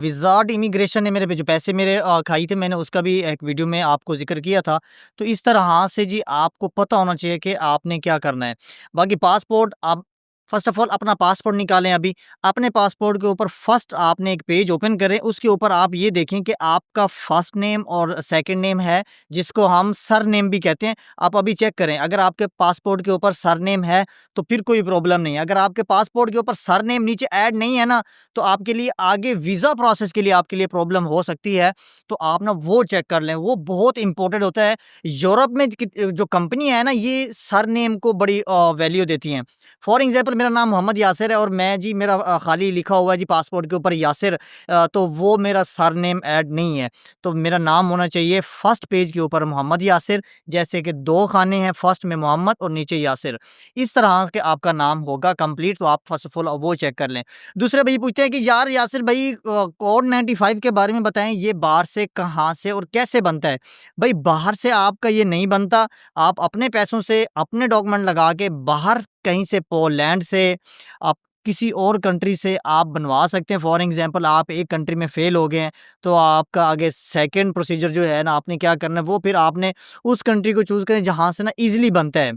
Wizard immigration ने मेरे पे जो पैसे मेरे खाई थे, मैंने उसका भी एक वीडियो में आपको ज़िक्र किया था। तो इस तरह से जी आपको पता होना चाहिए कि आपने क्या करना है। बाकी पासपोर्ट आप फ़र्स्ट ऑफ़ ऑल अपना पासपोर्ट निकालें अभी। अपने पासपोर्ट के ऊपर फ़र्स्ट आपने एक पेज ओपन करें, उसके ऊपर आप ये देखें कि आपका फ़र्स्ट नेम और सेकंड नेम है, जिसको हम सरनेम भी कहते हैं। आप अभी चेक करें, अगर आपके पासपोर्ट के ऊपर सरनेम है, तो फिर कोई प्रॉब्लम नहीं है। अगर आपके पासपोर्ट के ऊपर सरनेम नीचे ऐड नहीं है ना, तो आपके लिए आगे वीज़ा प्रोसेस के लिए आपके लिए प्रॉब्लम हो सकती है, तो आप ना वो चेक कर लें, वो बहुत इम्पोर्टेंट होता है। यूरोप में जो कंपनी है ना, ये सरनेम को बड़ी वैल्यू देती हैं। फॉर एग्ज़ाम्पल मेरा नाम मोहम्मद यासिर है और मैं जी मेरा खाली लिखा हुआ है जी पासपोर्ट के ऊपर यासिर, तो वो मेरा सरनेम ऐड नहीं है। तो मेरा नाम होना चाहिए फर्स्ट पेज के ऊपर मोहम्मद यासिर, जैसे कि 2 खाने हैं, फर्स्ट में मोहम्मद और नीचे यासिर। इस तरह के आपका नाम होगा कंप्लीट, तो आप फर्स्ट ऑफ ऑल वो चेक कर लें। दूसरे भई पूछते हैं कि यार यासिर भाई कोड 95 के बारे में बताएँ, ये बाहर से कहाँ से और कैसे बनता है? भई बाहर से आपका ये नहीं बनता, आप अपने पैसों से अपने डॉक्यूमेंट लगा के बाहर कहीं से पोलैंड से आप किसी और कंट्री से आप बनवा सकते हैं। फॉर एग्ज़ाम्पल आप एक कंट्री में फ़ेल हो गए हैं, तो आपका आगे सेकंड प्रोसीजर जो है ना, आपने क्या करना है, वो फिर आपने उस कंट्री को चूज़ करें जहाँ से ना ईज़िली बनता है,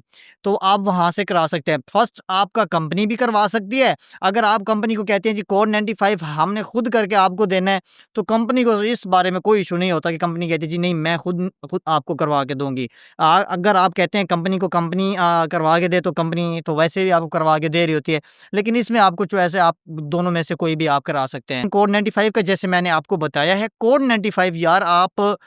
तो आप वहाँ से करा सकते हैं। फर्स्ट आपका कंपनी भी करवा सकती है। अगर आप कंपनी को कहते हैं जी कोड 95 हमने खुद करके आपको देना है, तो कंपनी को इस बारे में कोई इश्यू नहीं होता कि कंपनी कहती है जी नहीं मैं खुद खुद आपको करवा के दूँगी। अगर आप कहते हैं कंपनी को कंपनी करवा के दे, तो कंपनी तो वैसे भी आपको करवा के दे रही होती है। लेकिन इसमें आपको चॉइस है, आप दोनों में से कोई भी आप करा सकते हैं। कोड 95 का जैसे मैंने आपको बताया है, कोड 95 यार आप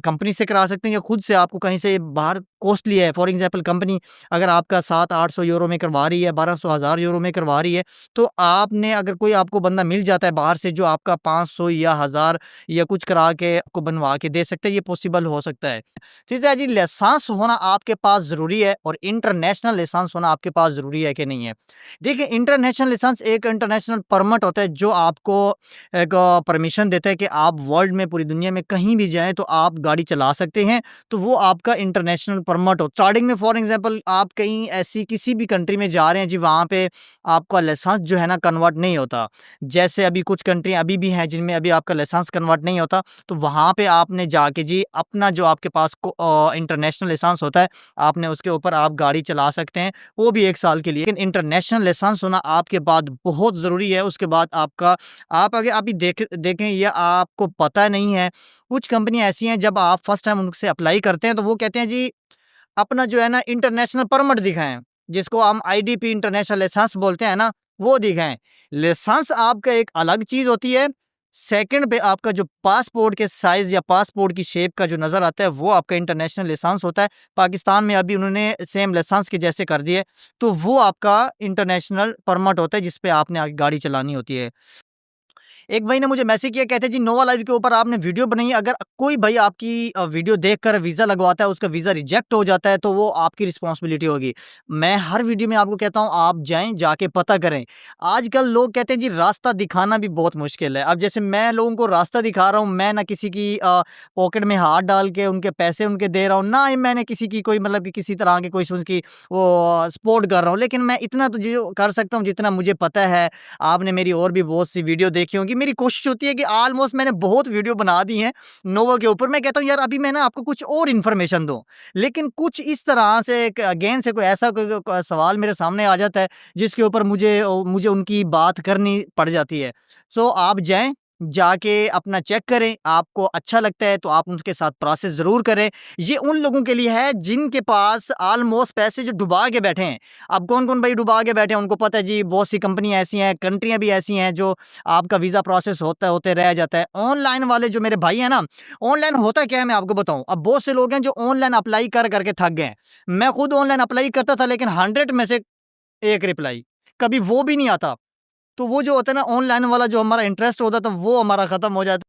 कंपनी से करा सकते हैं या खुद से आपको कहीं से बाहर कॉस्टली है। फॉर एग्ज़ाम्पल कंपनी अगर आपका 700-800 यूरो में करवा रही है, 1200 1000 यूरो में करवा रही है, तो आपने अगर कोई आपको बंदा मिल जाता है बाहर से जो आपका 500 या 1000 या कुछ करा के आपको बनवा के दे सकता है, ये पॉसिबल हो सकता है। तीसरा जी लाइसेंस होना आपके पास ज़रूरी है और इंटरनेशनल लाइसेंस होना आपके पास ज़रूरी है कि नहीं है? देखिए इंटरनेशनल लाइसेंस एक इंटरनेशनल परमिट होता है जो आपको एक परमिशन देता है कि आप वर्ल्ड में पूरी दुनिया में कहीं भी जाएँ तो आप गाड़ी चला सकते हैं, तो वो आपका इंटरनेशनल परमिट हो। स्टार्टिंग में फॉर एग्ज़ाम्पल आप कहीं ऐसी किसी भी कंट्री में जा रहे हैं जी, वहाँ पे आपका लाइसेंस जो है ना कन्वर्ट नहीं होता। जैसे अभी कुछ कंट्रियाँ अभी भी हैं जिनमें अभी आपका लाइसेंस कन्वर्ट नहीं होता, तो वहाँ पे आपने जाके जी अपना जो आपके पास इंटरनेशनल लाइसेंस होता है, आपने उसके ऊपर आप गाड़ी चला सकते हैं, वो भी 1 साल के लिए। लेकिन इंटरनेशनल लाइसेंस होना आपके बाद बहुत ज़रूरी है, उसके बाद आपका आप अगर अभी देखें या आपको पता नहीं है, कुछ कंपनियाँ ऐसी हैं जब आप फर्स्ट टाइम उनसे अप्लाई करते हैं, तो वो कहते हैं जी अपना जो है ना इंटरनेशनल परमिट दिखाएँ, जिसको हम आईडीपी इंटरनेशनल लाइसेंस बोलते हैं ना, वो दिखाएँ। लाइसेंस आपका एक अलग चीज़ होती है, सेकंड पे आपका जो पासपोर्ट के साइज़ या पासपोर्ट की शेप का जो नज़र आता है, वो आपका इंटरनेशनल लाइसेंस होता है। पाकिस्तान में अभी उन्होंने सेम लाइसेंस के जैसे कर दिए, तो वो आपका इंटरनेशनल परमिट होता है, जिस पे आपने आगे गाड़ी चलानी होती है। एक भाई ने मुझे मैसेज किया, कहते जी नोवा लाइव के ऊपर आपने वीडियो बनाई है, अगर कोई भाई आपकी वीडियो देखकर वीज़ा लगवाता है, उसका वीज़ा रिजेक्ट हो जाता है, तो वो आपकी रिस्पॉन्सिबिलिटी होगी। मैं हर वीडियो में आपको कहता हूँ आप जाएँ, जाके पता करें। आजकल लोग कहते हैं जी रास्ता दिखाना भी बहुत मुश्किल है। अब जैसे मैं लोगों को रास्ता दिखा रहा हूँ, मैं ना किसी की पॉकेट में हाथ डाल के उनके पैसे उनके दे रहा हूँ, ना ही मैंने किसी की कोई मतलब कि किसी तरह की कोई उसकी वो सपोर्ट कर रहा हूँ। लेकिन मैं इतना तो जो कर सकता हूँ जितना मुझे पता है, आपने मेरी और भी बहुत सी वीडियो देखी होंगी। मेरी कोशिश होती है कि ऑलमोस्ट मैंने बहुत वीडियो बना दी हैं नोवा के ऊपर। मैं कहता हूँ यार अभी मैं ना आपको कुछ और इन्फॉर्मेशन दूँ। लेकिन कुछ इस तरह से एक अगेन से कोई ऐसा कोई सवाल मेरे सामने आ जाता है जिसके ऊपर मुझे उनकी बात करनी पड़ जाती है। सो आप जाएँ, जाके अपना चेक करें, आपको अच्छा लगता है तो आप उनके साथ प्रोसेस ज़रूर करें। ये उन लोगों के लिए है जिनके पास ऑलमोस्ट पैसे जो डुबा के बैठे हैं। अब कौन-कौन भाई डुबा के बैठे हैं, उनको पता है जी बहुत सी कंपनियाँ ऐसी हैं, कंट्रियाँ भी ऐसी हैं जो आपका वीज़ा प्रोसेस होते रह जाता है। ऑनलाइन वाले जो मेरे भाई हैं ना, ऑनलाइन होता क्या है मैं आपको बताऊँ। अब बहुत से लोग हैं जो ऑनलाइन अप्लाई कर के थक गए हैं। मैं खुद ऑनलाइन अप्लाई करता था लेकिन 100 में से 1 रिप्लाई, कभी वो भी नहीं आता। तो वो जो होता है ना ऑनलाइन वाला जो हमारा इंटरेस्ट होता था वो हमारा खत्म हो जाता।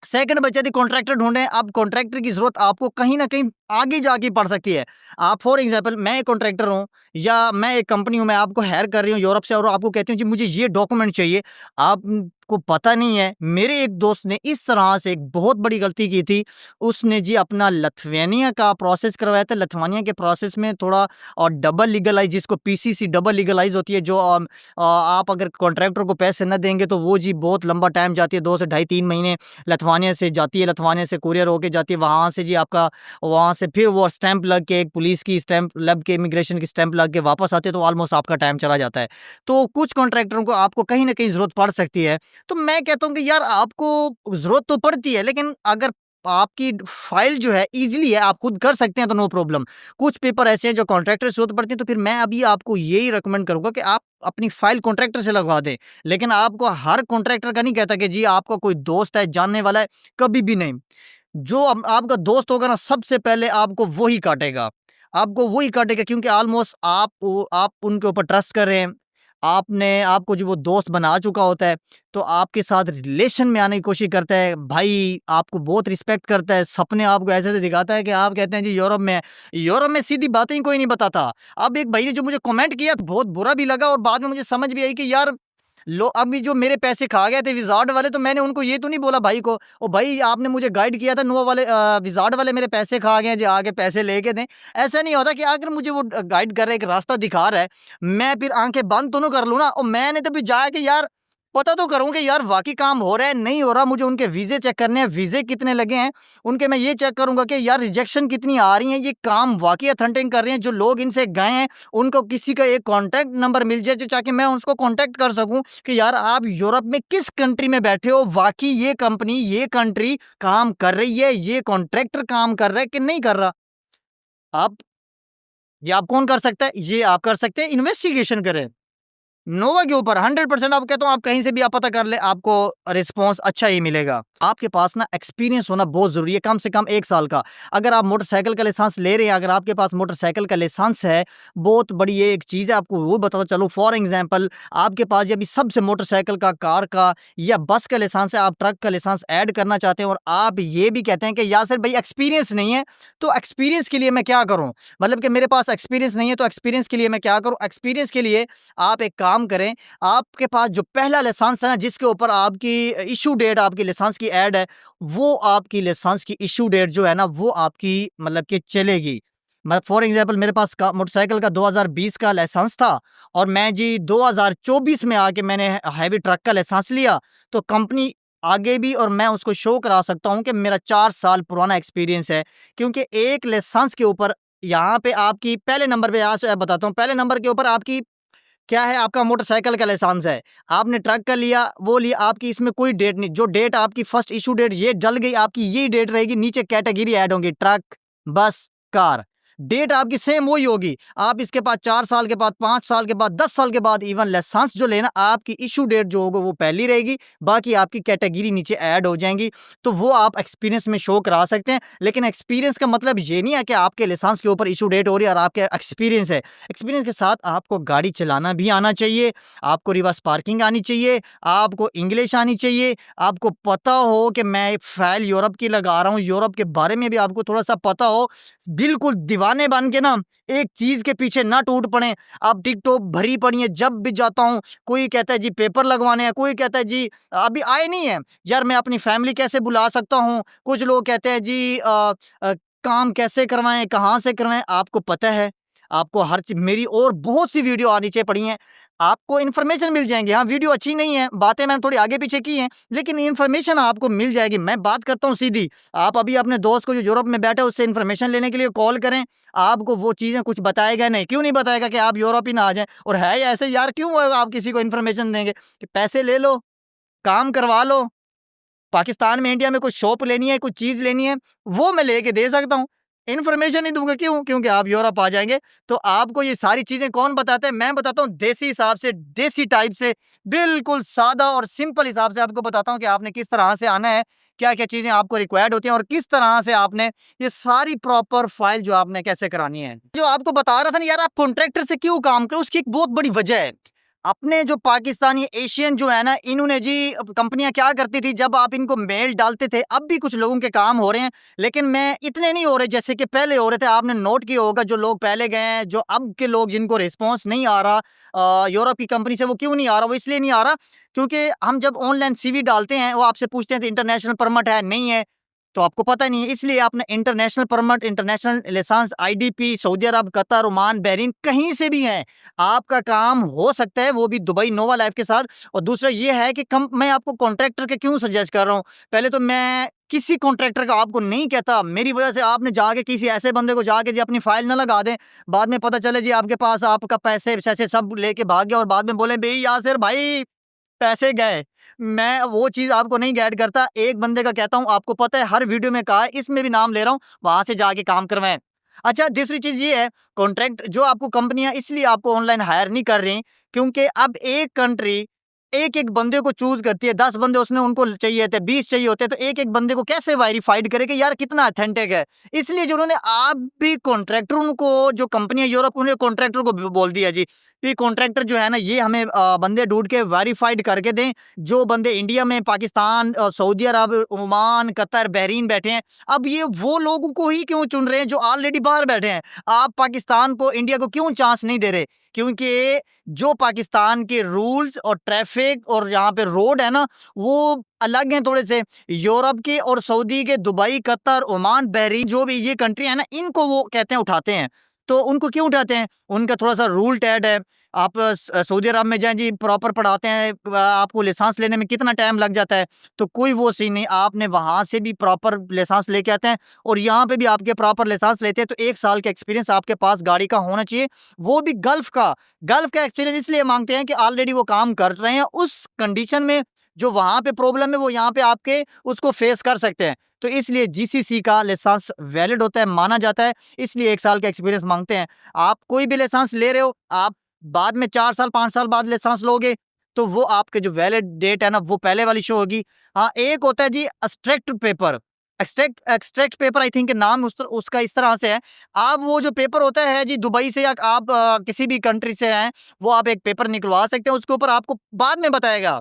सेकंड बचा थी कॉन्ट्रैक्टर ढूँढें। अब कॉन्ट्रैक्टर की ज़रूरत आपको कहीं न कहीं आगे जाके पड़ सकती है। आप फॉर एग्ज़ाम्पल मैं एक कॉन्ट्रैक्टर हूँ या मैं एक कंपनी हूँ, मैं आपको हायर कर रही हूँ यूरोप से और आपको कहती हूँ जी मुझे ये डॉक्यूमेंट चाहिए। आप आपको पता नहीं है, मेरे एक दोस्त ने इस तरह से एक बहुत बड़ी गलती की थी। उसने जी अपना लिथुआनिया का प्रोसेस करवाया था। लिथुआनिया के प्रोसेस में थोड़ा और डबल लीगलाइज़, जिसको पीसीसी डबल लीगलाइज़ होती है, जो आप अगर कॉन्ट्रैक्टर को पैसे न देंगे तो वो जी बहुत लंबा टाइम जाती है, 2 से ढाई 3 महीने लिथुआनिया से जाती है, लिथुआनिया से कोरियर होके जाती है, वहाँ से जी आपका वहाँ से फिर वो स्टैंप लग के, एक पुलिस की स्टैंप लग के, इमिग्रेशन की स्टैंप लग के वापस आते हैं, तो ऑलमोस्ट आपका टाइम चला जाता है। तो कुछ कॉन्ट्रैक्टरों को आपको कहीं न कहीं ज़रूरत पड़ सकती है। तो मैं कहता हूँ कि यार आपको ज़रूरत तो पड़ती है, लेकिन अगर आपकी फाइल जो है ईज़िली है, आप खुद कर सकते हैं तो नो प्रॉब्लम। कुछ पेपर ऐसे हैं जो कॉन्ट्रैक्टर से ज़रूरत पड़ती है, तो फिर मैं अभी आपको यही रिकमेंड करूँगा कि आप अपनी फाइल कॉन्ट्रैक्टर से लगवा दें। लेकिन आपको हर कॉन्ट्रैक्टर का नहीं कहता कि जी आपका कोई दोस्त है, जानने वाला है, कभी भी नहीं। जो आपका दोस्त होगा ना, सबसे पहले आपको वही काटेगा। आपको वही काटेगा, क्योंकि ऑलमोस्ट आप उनके ऊपर ट्रस्ट कर रहे हैं। आपको जो वो दोस्त बना चुका होता है, तो आपके साथ रिलेशन में आने की कोशिश करता है। भाई आपको बहुत रिस्पेक्ट करता है, सपने आपको ऐसे-ऐसे दिखाता है कि आप कहते हैं जी यूरोप में है। यूरोप में सीधी बातें ही कोई नहीं बताता। अब एक भाई ने जो मुझे कमेंट किया, तो बहुत बुरा भी लगा और बाद में मुझे समझ भी आई कि यार अभी जो मेरे पैसे खा गए थे विज़ार्ड वाले, तो मैंने उनको ये तो नहीं बोला भाई को, "ओ भाई आपने मुझे गाइड किया था, नोआ वाले विज़ार्ड वाले मेरे पैसे खा गए हैं जी, आके पैसे लेके दें।" ऐसा नहीं होता कि अगर मुझे वो गाइड कर रहा है, एक रास्ता दिखा रहा है, मैं फिर आँखें बंद तो ना कर लूँ ना, और मैंने तो फिर जाके यार पता तो करूँ कि यार वाक़ई काम हो रहा है, नहीं हो रहा। मुझे उनके वीज़े चेक करने हैं, वीज़े कितने लगे हैं, उनके मैं ये चेक करूँगा कि यार रिजेक्शन कितनी आ रही हैं, ये काम वाक़ई ऑथेंटिक कर रहे हैं, जो लोग इनसे गए हैं, उनको किसी का एक कॉन्टैक्ट नंबर मिल जाए, जो ताकि मैं उसको कॉन्टैक्ट कर सकूँ कि यार आप यूरोप में किस कंट्री में बैठे हो, वाक़ई ये कंपनी, ये कंट्री काम कर रही है, ये कॉन्ट्रैक्टर काम कर रहा है कि नहीं कर रहा। आप ये आप कौन कर सकता है? ये आप कर सकते हैं, इन्वेस्टिगेशन करें। नोवा के ऊपर 100% आपको कहता हूँ, आप कहीं से भी आप पता कर लें, आपको रिस्पॉन्स अच्छा ही मिलेगा। आपके पास ना एक्सपीरियंस होना बहुत ज़रूरी है, कम से कम 1 साल का। अगर आप मोटरसाइकिल का लाइसेंस ले रहे हैं, अगर आपके पास मोटरसाइकिल का लाइसेंस है, बहुत बड़ी ये एक चीज़ है, आपको वो बताता चलूँ। फॉर एग्ज़ाम्पल, आपके पास जब सबसे मोटरसाइकिल का, कार का या बस का लाइसेंस है, आप ट्रक का लाइसेंस ऐड करना चाहते हैं और आप ये भी कहते हैं कि यासिर भाई एक्सपीरियंस नहीं है, तो एक्सपीरियंस के लिए मैं क्या करूँ? मतलब कि मेरे पास एक्सपीरियंस नहीं है, तो एक्सपीरियंस के लिए मैं क्या करूँ? एक्सपीरियंस के लिए आप एक काम करें, आपके पास जो पहला लाइसेंस है ना, जिसके ऊपर आपकी इश्यू डेट आपकी लाइसेंस की ऐड है, वो आपकी लाइसेंस की इश्यू डेट जो है ना, वो आपकी मतलब कि चलेगी। मैं फॉर एग्ज़ाम्पल, मेरे पास का मोटरसाइकिल का 2020 का लाइसेंस था और मैं जी 2024 में आके मैंने हैवी ट्रक का लाइसेंस लिया, तो कंपनी आगे भी और मैं उसको शो करा सकता हूँ कि मेरा 4 साल पुराना एक्सपीरियंस है। क्योंकि एक लाइसेंस के ऊपर यहाँ पे आपकी पहले नंबर पे, यहाँ से बताता हूँ, पहले नंबर के ऊपर आपकी क्या है, आपका मोटरसाइकिल का लाइसेंस है। आपने ट्रक का लिया, वो लिया, आपकी इसमें कोई डेट नहीं। जो डेट आपकी फर्स्ट इश्यू डेट ये डल गई, आपकी यही डेट रहेगी, नीचे कैटेगरी ऐड होंगी, ट्रक, बस, कार। डेट आपकी सेम वही होगी। आप इसके बाद 4 साल के बाद, 5 साल के बाद, 10 साल के बाद इवन लाइसेंस जो लेना, आपकी इश्यू डेट जो होगा वो पहली रहेगी, बाकी आपकी कैटेगरी नीचे ऐड हो जाएँगी। तो वो आप एक्सपीरियंस में शो करा सकते हैं। लेकिन एक्सपीरियंस का मतलब ये नहीं है कि आपके लाइसेंस के ऊपर इश्यू डेट हो रही है और आपके एक्सपीरियंस है। एक्सपीरियंस के साथ आपको गाड़ी चलाना भी आना चाहिए, आपको रिवर्स पार्किंग आनी चाहिए, आपको इंग्लिश आनी चाहिए, आपको पता हो कि मैं फ़ाइल यूरोप की लगा रहा हूँ, यूरोप के बारे में भी आपको थोड़ा-सा पता हो। बिल्कुल दीवाने बन के ना एक चीज़ के पीछे ना टूट पड़ें। अब टिकटॉक भरी पड़ी है, जब भी जाता हूँ, कोई कहता है जी पेपर लगवाने हैं, कोई कहता है जी अभी आए नहीं है, यार मैं अपनी फैमिली कैसे बुला सकता हूँ? कुछ लोग कहते हैं जी काम कैसे करवाएँ, कहाँ से करवाएँ? आपको पता है, आपको हर चीज़ मेरी और बहुत सी वीडियो नीचे पड़ी हैं, आपको इन्फॉर्मेशन मिल जाएँगी। हाँ, वीडियो अच्छी नहीं है, बातें मैंने थोड़ी आगे-पीछे की हैं, लेकिन इन्फॉर्मेशन आपको मिल जाएगी। मैं बात करता हूँ सीधी, आप अभी अपने दोस्त को जो यूरोप में बैठा है उससे इन्फॉर्मेशन लेने के लिए कॉल करें, आपको वो चीज़ें कुछ बताएगा नहीं। क्यों नहीं बताएगा कि आप यूरोप ही ना आ जाएँ? और है ही ऐसे, यार क्यों आप किसी को इन्फॉर्मेशन देंगे? कि पैसे ले लो, काम करवा लो, पाकिस्तान में, इंडिया में कोई शॉप लेनी है, कोई चीज़ लेनी है, वो मैं लेके दे सकता हूँ। इन्फॉर्मेशन नहीं दूँगा, क्यों? क्योंकि आप यूरोप आ जाएँगे। तो आपको ये सारी चीज़ें कौन बताता है? मैं बताता हूँ देसी हिसाब से, देसी टाइप से, बिल्कुल सादा और सिंपल हिसाब से आपको बताता हूँ कि आपने किस तरह से आना है, क्या-क्या चीज़ें आपको रिक्वायर्ड होती हैं और किस तरह से आपने ये सारी प्रॉपर फ़ाइल जो आपने कैसे करानी है। जो आपको बता रहा था ना यार, आप कॉन्ट्रैक्टर से क्यों काम करो, उसकी एक बहुत बड़ी वजह है। अपने जो पाकिस्तानी एशियन जो है ना, इन्होंने जी कंपनियाँ क्या करती थी, जब आप इनको मेल डालते थे, अब भी कुछ लोगों के काम हो रहे हैं, लेकिन मैं इतने नहीं हो रहे जैसे कि पहले हो रहे थे। आपने नोट किया होगा जो लोग पहले गए हैं, जो अब के लोग जिनको रिस्पॉन्स नहीं आ रहा यूरोप की कंपनी से, वो क्यों नहीं आ रहा? वो इसलिए नहीं आ रहा क्योंकि हम जब ऑनलाइन सीवी डालते हैं, वो आपसे पूछते हैं इंटरनेशनल परमिट है, नहीं है, तो आपको पता नहीं है। इसलिए आपने international permit, international licence, IDP, Saudi Arab, Qatar, Oman, Bahrain, कहीं से भी है, आपका काम हो सकता है, वो भी दुबई नोवा लाइफ के साथ। और दूसरा ये है कि मैं आपको कॉन्ट्रैक्टर के क्यों सजेस्ट कर रहा हूँ। पहले तो मैं किसी कॉन्ट्रैक्टर का आपको नहीं कहता, मेरी वजह से आपने जाके किसी ऐसे बंदे को जाके जी अपनी फाइल ना लगा दें, बाद में पता चले जी आपके पास आपका पैसे वैसे सब लेके भाग गया और बाद में बोले भाई यासिर भाई पैसे गए। मैं वो चीज़ आपको नहीं गाइड करता, एक बंदे का कहता हूँ, आपको पता है हर वीडियो में कहा है, इसमें भी नाम ले रहा हूँ, वहाँ से जाके काम करवाएँ। अच्छा, दूसरी चीज़ ये है, कॉन्ट्रैक्ट जो आपको कंपनियाँ इसलिए आपको ऑनलाइन हायर नहीं कर रही, क्योंकि अब एक कंट्री एक-एक बंदे को चूज़ करती है, 10 बंदे उसने उनको चाहिए थे, 20 चाहिए होते, तो एक-एक बंदे को कैसे वेरिफाइड करे कि यार कितना ऑथेंटिक है। इसलिए जो उन्होंने आप भी कॉन्ट्रैक्टरों को, जो कंपनियाँ यूरोप, उन्हें कॉन्ट्रैक्टर को बोल दिया जी, कि कॉन्ट्रैक्टर जो है ना, ये हमें बंदे ढूँढ के वेरिफाइड करके दें, जो बंदे इंडिया में, पाकिस्तान, सऊदी अरब, ओमान, कतर, बहरीन बैठे हैं। अब ये वो लोगों को ही क्यों चुन रहे हैं जो ऑलरेडी बाहर बैठे हैं? आप पाकिस्तान को, इंडिया को क्यों चांस नहीं दे रहे? क्योंकि जो पाकिस्तान के रूल्स और ट्रैफिक और यहाँ पे रोड है ना, वो अलग हैं थोड़े से। यूरोप के और सऊदी के, दुबई, कतर, ओमान, बहरीन, जो भी ये कंट्री है ना, इनको वो कहते हैं उठाते हैं। तो उनको क्यों उठाते हैं? उनका थोड़ा-सा रूल टाइट है। आप सऊदी अरब में जाएँ जी, प्रॉपर पढ़ाते हैं, आपको लाइसेंस लेने में कितना टाइम लग जाता है, तो कोई वो सीन नहीं। आपने वहाँ से भी प्रॉपर लाइसेंस लेके आते हैं और यहाँ पे भी आपके प्रॉपर लाइसेंस लेते हैं, तो 1 साल का एक्सपीरियंस आपके पास गाड़ी का होना चाहिए, वो भी गल्फ़ का। गल्फ़ का एक्सपीरियंस इसलिए माँगते हैं कि ऑलरेडी वो काम कर रहे हैं, उस कंडीशन में जो वहाँ पे प्रॉब्लम है, वो यहाँ पे आपके उसको फेस कर सकते हैं। तो इसलिए जीसीसी का लाइसेंस वैलिड होता है, माना जाता है, इसलिए 1 साल का एक्सपीरियंस माँगते हैं। आप कोई भी लाइसेंस ले रहे हो, आप बाद में 4 साल, 5 साल बाद लाइसेंस लोगे, तो वो आपके जो वैलिड डेट है ना, वो पहले वाली शो होगी। हाँ, एक होता है जी extract paper. Extract paper, I think नाम उसका इस तरह से है। आप वो जो पेपर होता है जी, दुबई से या आप किसी भी कंट्री से हैं, वो आप एक पेपर निकलवा सकते हैं, उसके ऊपर आपको बाद में बताएगा।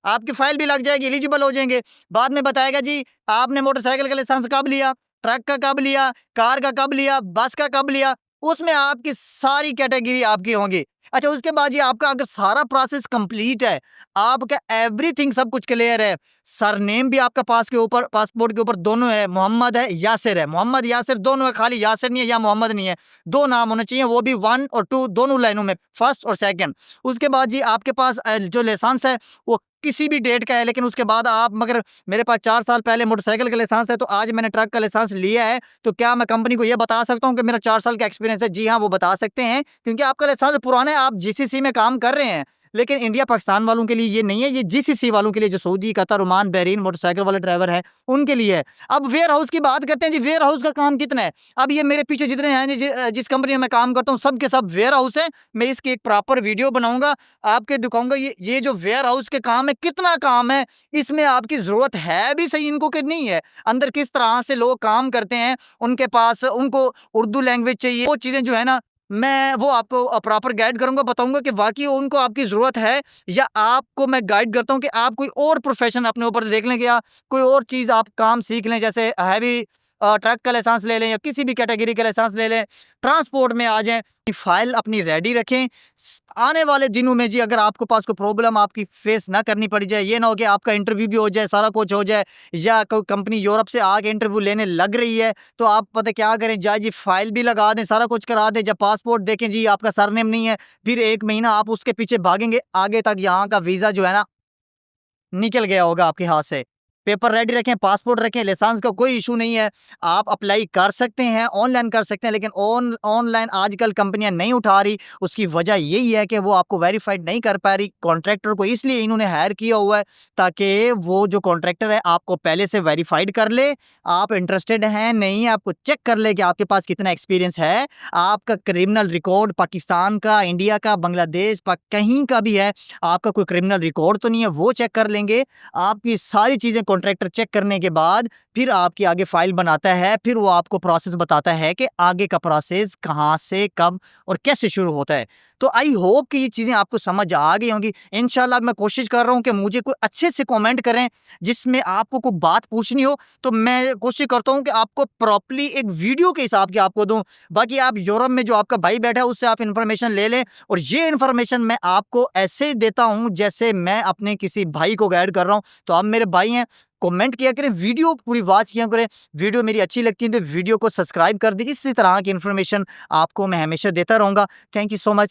आपकी फाइल भी लग जाएगी, एलिजिबल हो जाएँगे। बाद में बताएगा जी, आपने मोटरसाइकिल का लाइसेंस कब लिया, ट्रक का कब लिया, कार का कब लिया, बस का कब लिया, उसमें आपकी सारी कैटेगरी आपकी होंगी। अच्छा, उसके बाद ये आपका अगर सारा प्रोसेस कंप्लीट है, आपका एवरीथिंग सब कुछ क्लियर है, सरनेम भी आपका पासपोर्ट के ऊपर दोनों है, मोहम्मद है, यासिर है। मोहम्मद, यासिर दोनों है, खाली यासिर नहीं है या मोहम्मद नहीं है। 2 नाम होने चाहिए, वो भी 1 और 2 दोनों लाइनों में, फर्स्ट और सेकंड। उसके बाद जी आपके पास जो लाइसेंस है, वो किसी भी डेट का है, लेकिन उसके बाद आप, मगर मेरे पास 4 साल पहले मोटरसाइकिल का लाइसेंस है, तो आज मैंने ट्रक का लाइसेंस लिया है, तो क्या मैं कंपनी को ये बता सकता हूँ कि मेरा 4 साल का एक्सपीरियंस है? जी हाँ, वो बता सकते हैं, क्योंकि आपका लाइसेंस पुराना है, आप जीसीसी में काम कर रहे हैं। लेकिन इंडिया, पाकिस्तान वालों के लिए ये नहीं है, ये जीसीसी वालों के लिए, जो Saudi, Qatar, Oman, Bahrain motorcycle वाले ड्राइवर हैं, उनके लिए है। अब वेयर हाउस की बात करते हैं जी, वेयर हाउस का काम कितना है? अब ये मेरे पीछे जितने हैं जिस कंपनी में मैं काम करता हूँ, सब के सब वेयर हाउस हैं। मैं इसकी एक प्रॉपर वीडियो बनाऊँगा, आपके दिखाऊँगा ये जो वेयर हाउस के काम है, कितना काम है, इसमें आपकी ज़रूरत है भी सही इनको कि नहीं है? अंदर किस तरह से लोग काम करते हैं, उनके पास, उनको उर्दू लैंग्वेज चाहिए, वो चीज़ें जो है ना, मैं वो आपको प्रॉपर गाइड करूँगा, बताऊँगा कि वाक़ई उनको आपकी ज़रूरत है, या आपको मैं गाइड करता हूँ कि आप कोई और प्रोफ़ेशन अपने ऊपर देख लें, या कोई और चीज़ आप काम सीख लें, जैसे हैवी ट्रक का लाइसेंस ले लें या किसी भी कैटेगरी का लाइसेंस ले लें, ट्रांसपोर्ट में आ जाएँ। फाइल अपनी रेडी रखें। आने वाले दिनों में जी, अगर आपके पास कोई प्रॉब्लम आपकी फेस ना करनी पड़ जाए, ये ना हो कि आपका इंटरव्यू भी हो जाए, सारा कुछ हो जाए, या कोई कंपनी यूरोप से आके इंटरव्यू लेने लग रही है, तो आप पता क्या करें, जाए जी फाइल भी लगा दें, सारा कुछ करा दें। जब पासपोर्ट देखें जी आपका सरनेम नहीं है, फिर 1 महीना आप उसके पीछे भागेंगे, आगे तक यहाँ का वीज़ा जो है ना, निकल गया होगा आपके हाथ से। पेपर रेडी रखें, पासपोर्ट रखें, लाइसेंस का कोई इश्यू नहीं है। आप अप्लाई कर सकते हैं, ऑनलाइन कर सकते हैं, लेकिन ऑनलाइन आजकल कंपनियाँ नहीं उठा रही। उसकी वजह यही है कि वो आपको वेरीफाइड नहीं कर पा रही। कॉन्ट्रैक्टर को इसलिए इन्होंने हायर किया हुआ है, ताकि वो जो कॉन्ट्रैक्टर है आपको पहले से वेरीफाइड कर ले। आप इंटरेस्टेड हैं, नहीं है, आपको चेक कर ले कि आपके पास कितना एक्सपीरियंस है, आपका क्रिमिनल रिकॉर्ड पाकिस्तान का, इंडिया का, बांग्लादेश, कहीं का भी है, आपका कोई क्रिमिनल रिकॉर्ड तो नहीं है, वो चेक कर लेंगे। आपकी सारी चीज़ें कॉन्ट्रैक्टर चेक करने के बाद फिर आपकी आगे फ़ाइल बनाता है, फिर वो आपको प्रोसेस बताता है कि आगे का प्रोसेस कहाँ से, कब और कैसे शुरू होता है। तो आई होप कि ये चीज़ें आपको समझ आ गई होंगी। इंशाल्लाह मैं कोशिश कर रहा हूँ कि मुझे कोई अच्छे से कमेंट करें, जिसमें आपको कोई बात पूछनी हो, तो मैं कोशिश करता हूँ कि आपको प्रॉपर्ली एक वीडियो के हिसाब की आपको दूँ। बाकी आप यूरोप में जो आपका भाई बैठा है, उससे आप इन्फॉर्मेशन ले लें, और ये इन्फॉर्मेशन मैं आपको ऐसे देता हूँ, जैसे मैं अपने किसी भाई को गाइड कर रहा हूँ। तो आप मेरे भाई हैं, कमेंट किया करें, वीडियो पूरी वॉच किया करें। वीडियो मेरी अच्छी लगती है तो वीडियो को सब्सक्राइब कर दें। इसी तरह की इन्फॉर्मेशन आपको मैं हमेशा देता रहूँगा। Thank you so much.